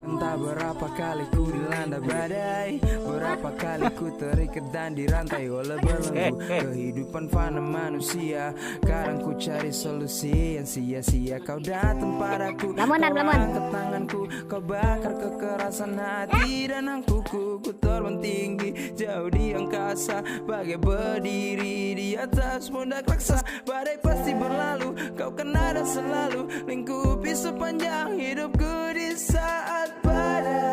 Entah berapa kali ku dilanda badai, berapa kali ku terikat dan dirantai oleh belenggu kehidupan fana manusia. Kadang ku cari solusi yang sia-sia. Kau datang padaku, kau angkat tanganku, kau bakar kekerasan hati dan angkuku. Ku terbang tinggi jauh di angkasa, bagai berdiri di atas pundak raksasa. Badai pasti berlalu, kau kan ada selalu lingkupi sepanjang hidupku di saat badai.